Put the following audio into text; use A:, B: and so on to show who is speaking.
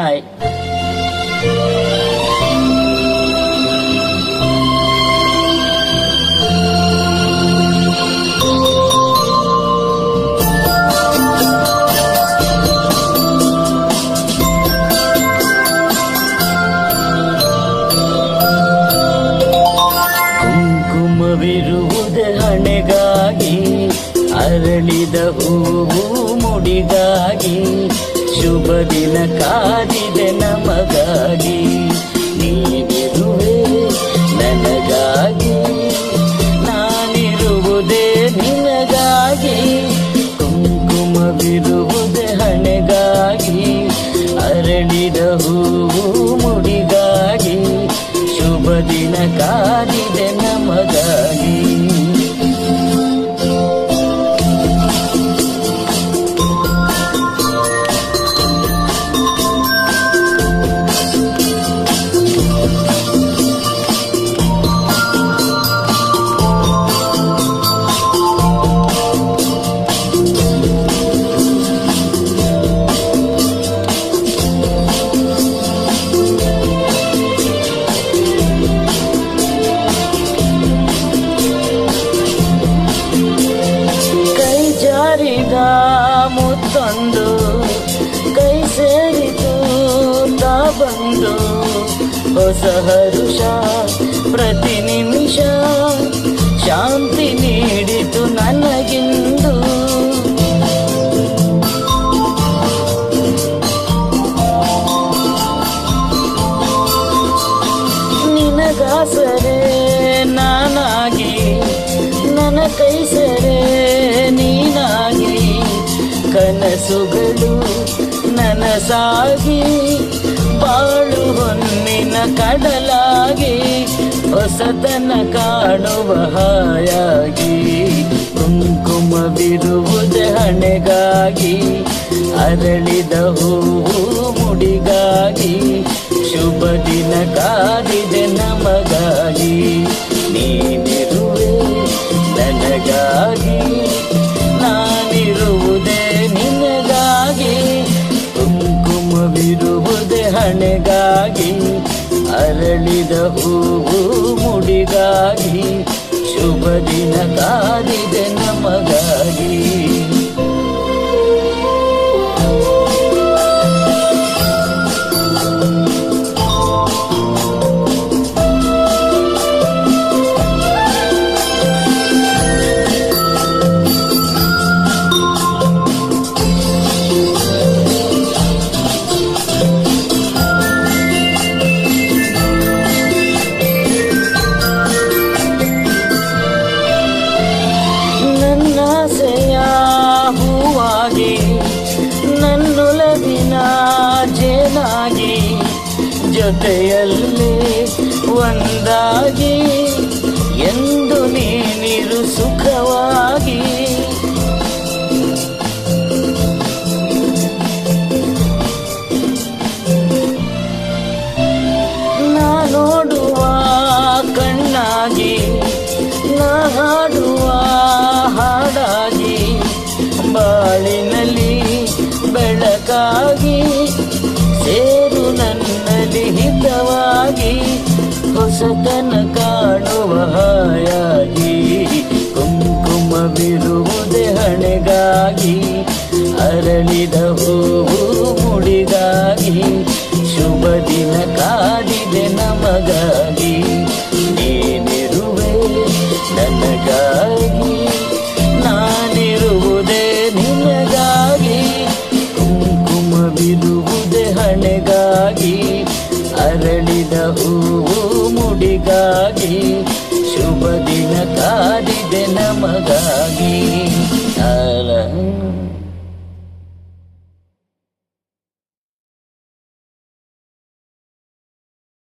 A: Hi. ಕುಂಕುಮವಿರುವುದೇ ಹಣೆಗಾಗಿ, ಅರಳಿದ ಹೂವು ಮುಡಿಗಾಗಿ, ಶುಭ ದಿನ ಕಾದಿದೆ ನಮಗಾಗಿ. ನೀನಿರುವೆ ನನಗಾಗಿ, ನಾನಿರುವುದೇ ನಿನಗಾಗಿ. ಕುಂಕುಮವಿರುವುದೇ ಹಣೆಗಾಗಿ, ಅರಳಿದ ಹೂವು ಮುಡಿಗಾಗಿ, ಶುಭ ದಿನ ಕಾದಿದೆ ನಮಗಾಗಿ. ಮುತ್ತೊಂದು ಕೈ ಸೇರಿತು ತಾ ಬಂದು, ಹೊಸ ಹರುಷ ಪ್ರತಿ ನಿಮಿಷ ಶಾಂತಿ ನೀಡಿತು ನನಗಿಂದು. ನಿನಗಾಸರೆ ನಾನಾಗಿ, ನನ್ನ ಕೈ ಸರೆ ನೀನಾಗಿ, ಕನಸುಗಳು ನನಸಾಗಿ, ಬಾಳು ಹೊನ್ನಿನ ಕಡಲಾಗಿ, ಹೊಸತನ ಕಾಣುವ ಹಾಯಾಗಿ. ಕುಂಕುಮವಿರುವುದೇ ಹಣೆಗಾಗಿ, ಅರಳಿದ ಹೂವು ಮುಡಿಗಾಗಿ, ಶುಭ ದಿನ ಕಾದಿದೆ ನಮಗಾಗಿ. ನೀನಿರುವೆ ನನಗಾಗಿ, ನಾನಿರುವುದೇ ನಿನಗಾಗಿ. ಕುಂಕುಮವಿರುವುದೇ ಹಣೆಗಾಗಿ, ಅರಳಿದ ಹೂವು ಮುಡಿಗಾಗಿ, ಶುಭ ದಿನ ಕಾದಿದೆ ನಮಗಾಗಿ. ಹೂವಾಗಿ ನನ್ನೊಲವಿನ ಜೇನಾಗಿ, ಜೊತೆಯಲ್ಲಿ ಒಂದಾಗಿ, ಎಂದು ನೀನಿರು ಸುಖವಾಗಿ. ನಾ ನೋಡುವ ಕಣ್ಣಾಗಿ, ನಾ ಹಾಡುವ ಹಾಡಾಗಿ, ಬಾಳಿನಲ್ಲಿ ಬೆಳಕಾಗಿ, ಸೇರು ನನ್ನಲ್ಲಿ ಹಿತವಾಗಿ, ಹೊಸತನ ಕಾಣುವ ಹಾಯಾಗಿ. ಕುಂಕುಮವಿರುವುದೇ ಹಣೆಗಾಗಿ, ಅರಳಿದ ಹೂವು ಮುಡಿಗಾಗಿ, ಶುಭ ದಿನ ಕಾದಿದೆ ನಮಗಾಗಿ. ನೀನಿರುವೆ ನನಗಾಗಿ, ನಾನಿರುವುದೇ ನಿನಗಾಗಿ. ಕುಂಕುಮವಿರುವುದೇ ಹಣೆಗಾಗಿ, ಅರಳಿದ ಹೂವು ಮುಡಿಗಾಗಿ, ಶುಭ ದಿನ ಕಾದಿದೆ ನಮಗಾಗಿ.